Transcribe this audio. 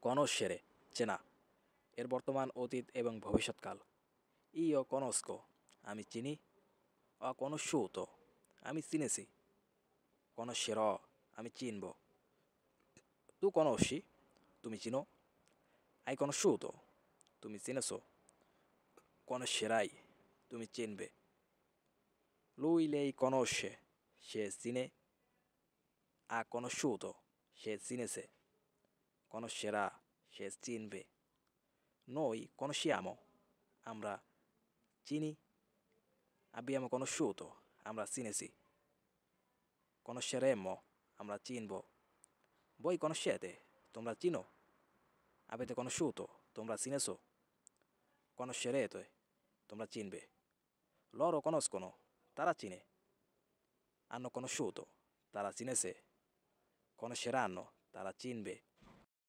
conoscere চেনা এর বর্তমান অতীত এবং ভবিষ্যৎকাল io conosco আমি চিনি ho conosciuto আমি চিনেছি conoscerò আমি চিনব tu conosci তুমি চিনো hai conosciuto তুমি চিনেছো conoscerai তুমি চিনবে lui lei conosce সে চিনে ha conosciuto সে চিনেছে conoscerà সে চিনবে noi conosciamo আমরা চিনি abbiamo conosciuto আমরা চিনেছি conosceremo আমরা চিনব voi conoscete তোমরা চিনো avete conosciuto তোমরা চিনেছো conoscerete তোমরা চিনবে loro conoscono তারা চিনে hanno conosciuto তারা চিনেছে conosceranno তারা চিনবে